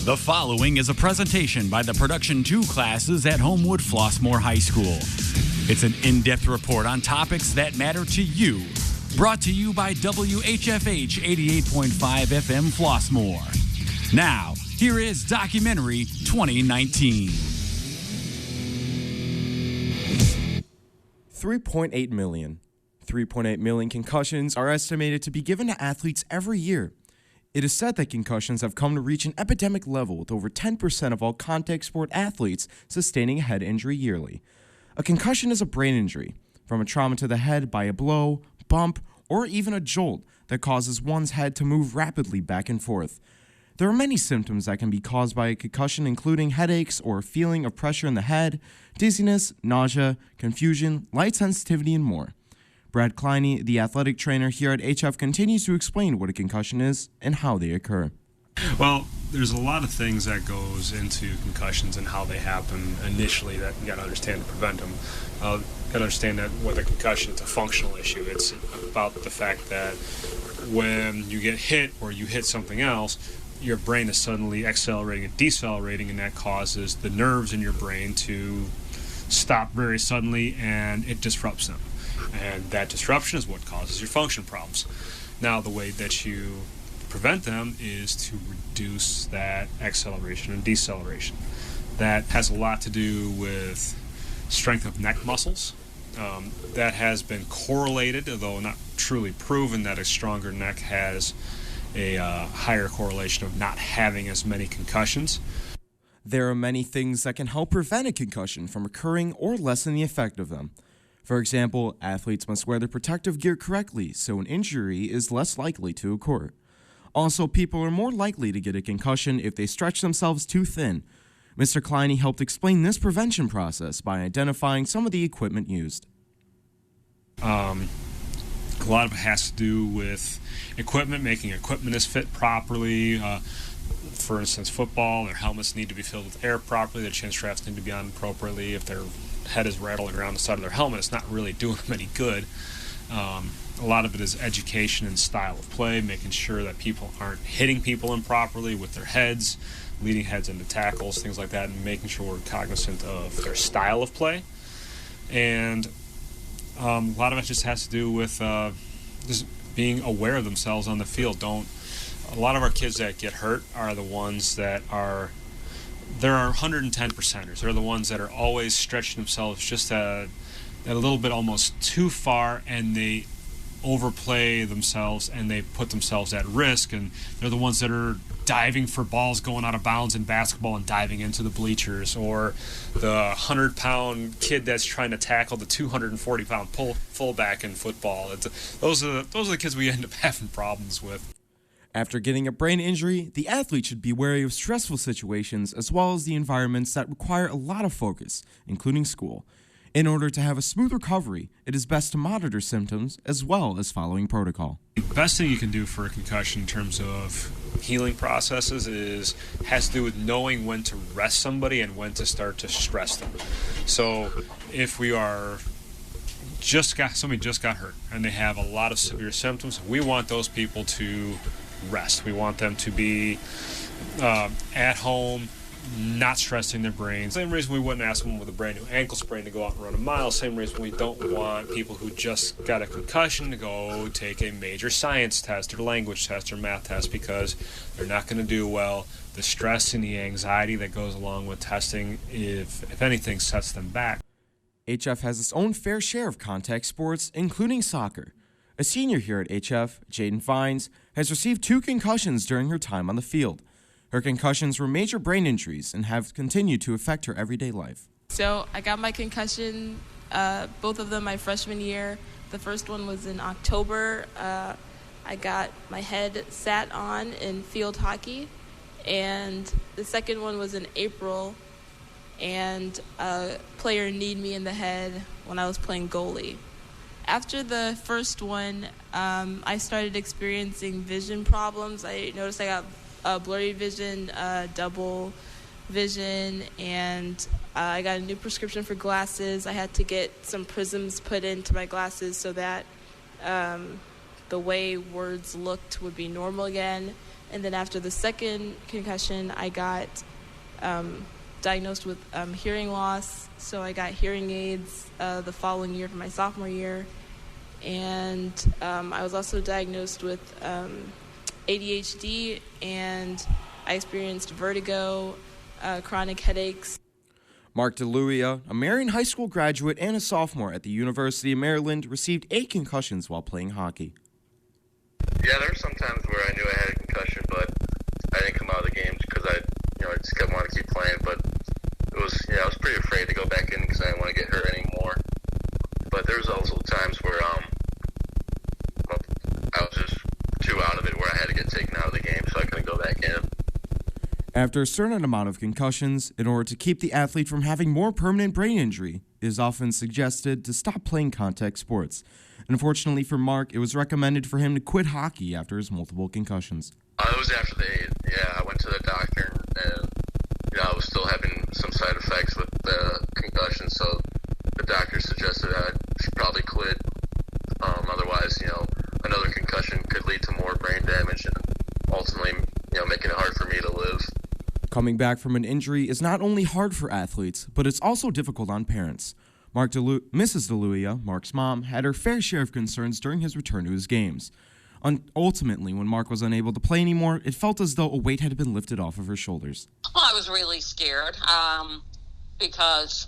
The following is a presentation by the Production 2 classes at Homewood Flossmoor High School. It's an in-depth report on topics that matter to you. Brought to you by WHFH 88.5 FM Flossmoor. Now, here is Documentary 2019. 3.8 million. 3.8 million concussions are estimated to be given to athletes every year. It is said that concussions have come to reach an epidemic level, with over 10% of all contact sport athletes sustaining a head injury yearly. A concussion is a brain injury, from a trauma to the head by a blow, bump, or even a jolt that causes one's head to move rapidly back and forth. There are many symptoms that can be caused by a concussion, including headaches or a feeling of pressure in the head, dizziness, nausea, confusion, light sensitivity, and more. Brad Kleine, the athletic trainer here at HF, continues to explain what a concussion is and how they occur. Well, there's a lot of things that goes into concussions and how they happen initially that you got to understand to prevent them. You got to understand that with a concussion, it's a functional issue. It's about the fact that when you get hit or you hit something else, your brain is suddenly accelerating and decelerating, and that causes the nerves in your brain to stop very suddenly, and it disrupts them. And that disruption is what causes your function problems. Now, the way that you prevent them is to reduce that acceleration and deceleration. That has a lot to do with strength of neck muscles. That has been correlated, although not truly proven, that a stronger neck has a higher correlation of not having as many concussions. There are many things that can help prevent a concussion from occurring or lessen the effect of them. For example, athletes must wear their protective gear correctly so an injury is less likely to occur. Also, people are more likely to get a concussion if they stretch themselves too thin. Mr. Kleine helped explain this prevention process by identifying some of the equipment used. A lot of it has to do with equipment, making equipment is fit properly. For instance, football, their helmets need to be filled with air properly, their chin straps need to be on appropriately. If their head is rattling around the side of their helmet, it's not really doing them any good. A lot of it is education and style of play, making sure that people aren't hitting people improperly with their heads, leading heads into tackles, things like that, and making sure we're cognizant of their style of play. And a lot of it just has to do with just being aware of themselves on the field. A lot of our kids that get hurt are the ones that are, there are 110%ers. They're the ones that are always stretching themselves just a little bit almost too far, and they overplay themselves and they put themselves at risk, and they're the ones that are diving for balls going out of bounds in basketball and diving into the bleachers, or the 100-pound kid that's trying to tackle the 240-pound fullback in football. Those are the kids we end up having problems with. After getting a brain injury, the athlete should be wary of stressful situations as well as the environments that require a lot of focus, including school. In order to have a smooth recovery, it is best to monitor symptoms as well as following protocol. The best thing you can do for a concussion in terms of healing processes has to do with knowing when to rest somebody and when to start to stress them. So if somebody just got hurt and they have a lot of severe symptoms, we want those people to rest. We want them to be at home, not stressing their brains. Same reason we wouldn't ask someone with a brand new ankle sprain to go out and run a mile. Same reason we don't want people who just got a concussion to go take a major science test or language test or math test, because they're not going to do well. The stress and the anxiety that goes along with testing, if anything, sets them back. HF has its own fair share of contact sports, including soccer. A senior here at HF, Jaden Fines, has received 2 concussions during her time on the field. Her concussions were major brain injuries and have continued to affect her everyday life. So I got my concussion, both of them my freshman year. The first one was in October. I got my head sat on in field hockey. And the second one was in April, and a player kneed me in the head when I was playing goalie. After the first one, I started experiencing vision problems. I noticed I got blurry vision, double vision, and I got a new prescription for glasses. I had to get some prisms put into my glasses so that the way words looked would be normal again. And then after the second concussion, I got diagnosed with hearing loss. So I got hearing aids the following year for my sophomore year. And I was also diagnosed with ADHD, and I experienced vertigo, chronic headaches. Mark DeLuia, a Marion High School graduate and a sophomore at the University of Maryland, received 8 concussions while playing hockey. Yeah, there were some times where I knew I had a concussion, but I didn't come out of the games because I just kept wanting to keep playing. But I was pretty afraid to go back in because I didn't want to get hurt anymore. But there was also times where I was just too out of it, where I had to get taken out of the game, so I couldn't go back in. After a certain amount of concussions, in order to keep the athlete from having more permanent brain injury, it is often suggested to stop playing contact sports. Unfortunately for Mark, it was recommended for him to quit hockey after his multiple concussions. It was after the 8. Yeah, I went to the doctor, and I was still having some side effects with the concussion, so the doctor suggested I should probably quit. Otherwise, another concussion could lead to more brain damage and ultimately, making it hard for me to live. Coming back from an injury is not only hard for athletes, but it's also difficult on parents. Mrs. DeLuia, Mark's mom, had her fair share of concerns during his return to his games. Ultimately, when Mark was unable to play anymore, it felt as though a weight had been lifted off of her shoulders. Well, I was really scared because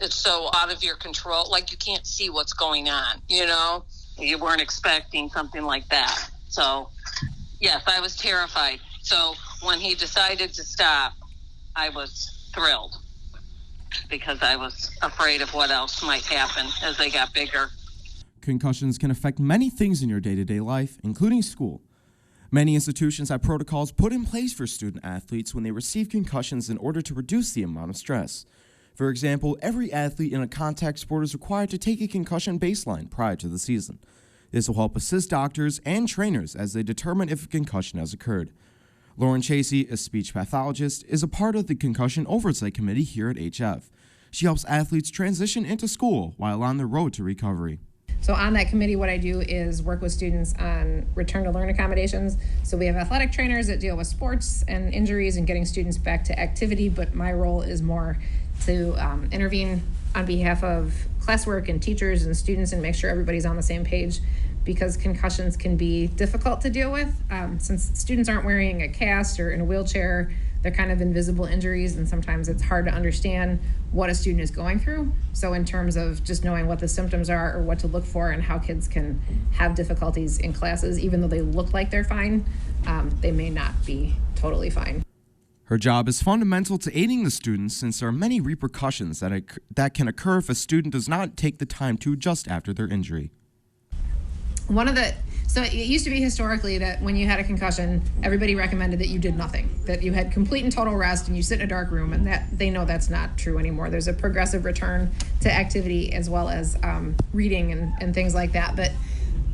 it's so out of your control. Like, you can't see what's going on, You weren't expecting something like that. So, yes, I was terrified. So when he decided to stop, I was thrilled because I was afraid of what else might happen as they got bigger. Concussions can affect many things in your day-to-day life, including school. Many institutions have protocols put in place for student athletes when they receive concussions in order to reduce the amount of stress. For example, every athlete in a contact sport is required to take a concussion baseline prior to the season. This will help assist doctors and trainers as they determine if a concussion has occurred. Lauren Chasey, a speech pathologist, is a part of the Concussion Oversight Committee here at HF. She helps athletes transition into school while on the road to recovery. So on that committee, what I do is work with students on return to learn accommodations. So we have athletic trainers that deal with sports and injuries and getting students back to activity, but my role is more to intervene on behalf of classwork and teachers and students and make sure everybody's on the same page, because concussions can be difficult to deal with. Since students aren't wearing a cast or in a wheelchair, they're kind of invisible injuries, and sometimes it's hard to understand what a student is going through. So in terms of just knowing what the symptoms are or what to look for and how kids can have difficulties in classes, even though they look like they're fine, they may not be totally fine. Her job is fundamental to aiding the students, since there are many repercussions that can occur if a student does not take the time to adjust after their injury. So it used to be historically that when you had a concussion, everybody recommended that you did nothing, that you had complete and total rest and you sit in a dark room, and that they know that's not true anymore. There's a progressive return to activity as well as reading and things like that. But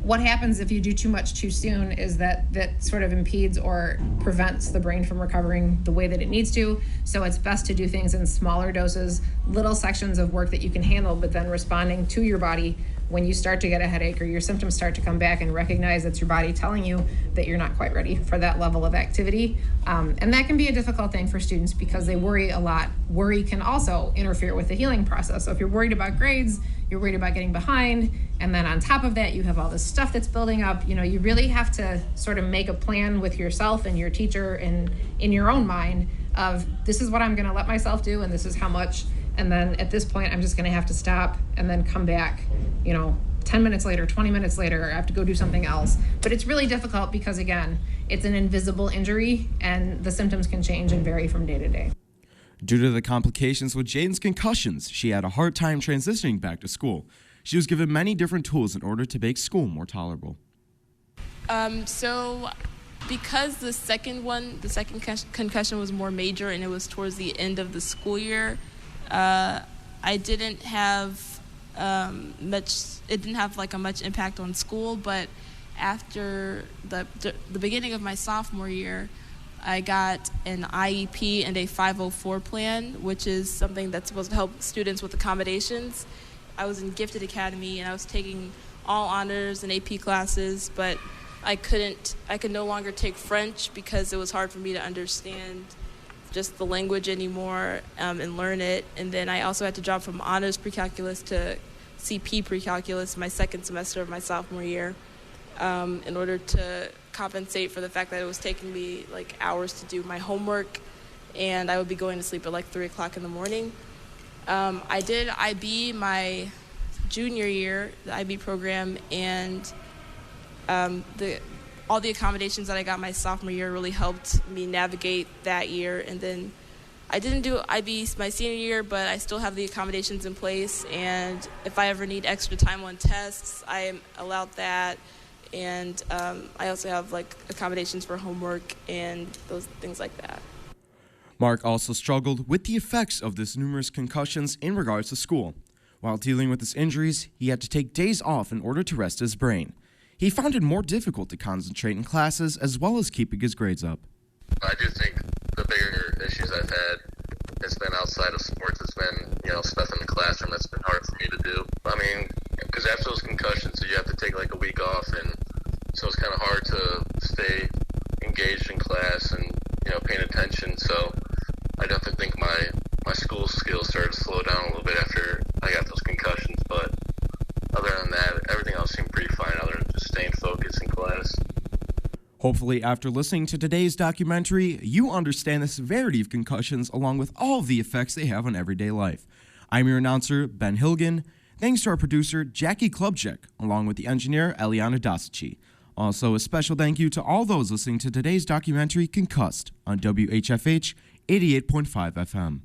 what happens if you do too much too soon is that sort of impedes or prevents the brain from recovering the way that it needs to. So it's best to do things in smaller doses, little sections of work that you can handle, but then responding to your body when you start to get a headache or your symptoms start to come back, and recognize it's your body telling you that you're not quite ready for that level of activity. And that can be a difficult thing for students because they worry a lot. Worry can also interfere with the healing process. So if you're worried about grades, you're worried about getting behind, and then on top of that, you have all this stuff that's building up. You really have to sort of make a plan with yourself and your teacher and in your own mind of, this is what I'm gonna let myself do, and this is how much. And then at this point, I'm just gonna have to stop and then come back, 10 minutes later, 20 minutes later, I have to go do something else. But it's really difficult because, again, it's an invisible injury and the symptoms can change and vary from day to day. Due to the complications with Jaden's concussions, she had a hard time transitioning back to school. She was given many different tools in order to make school more tolerable. So because the second concussion was more major and it was towards the end of the school year, I didn't have it didn't have like a much impact on school, but after the beginning of my sophomore year, I got an IEP and a 504 plan, which is something that's supposed to help students with accommodations. I was in Gifted Academy and I was taking all honors and AP classes, but I could no longer take French because it was hard for me to understand just the language anymore and learn it. And then I also had to drop from honors pre-calculus to CP pre-calculus my second semester of my sophomore year in order to compensate for the fact that it was taking me like hours to do my homework, and I would be going to sleep at like 3 o'clock in the morning. I did IB my junior year, the IB program, and all the accommodations that I got my sophomore year really helped me navigate that year. And then I didn't do IB my senior year, but I still have the accommodations in place. And if I ever need extra time on tests, I am allowed that. And I also have like accommodations for homework and those things like that. Mark also struggled with the effects of this numerous concussions in regards to school. While dealing with his injuries, he had to take days off in order to rest his brain. He found it more difficult to concentrate in classes as well as keeping his grades up. I do think the bigger issues I've had has been outside of sports. It's been, stuff in the classroom that's been hard for me to do. I mean, because after those concussions, you have to take like a week off, and so it's kind of hard to stay engaged in class and, paying attention. So I definitely think my school skills started to slow down a little bit after I got those concussions. But other than that, everything else seemed pretty fine other than just staying focused in class. Hopefully, after listening to today's documentary, you understand the severity of concussions along with all of the effects they have on everyday life. I'm your announcer, Ben Hilgen. Thanks to our producer, Jackie Klubchek, along with the engineer, Eliana Dasici. Also, a special thank you to all those listening to today's documentary, Concussed, on WHFH 88.5 FM.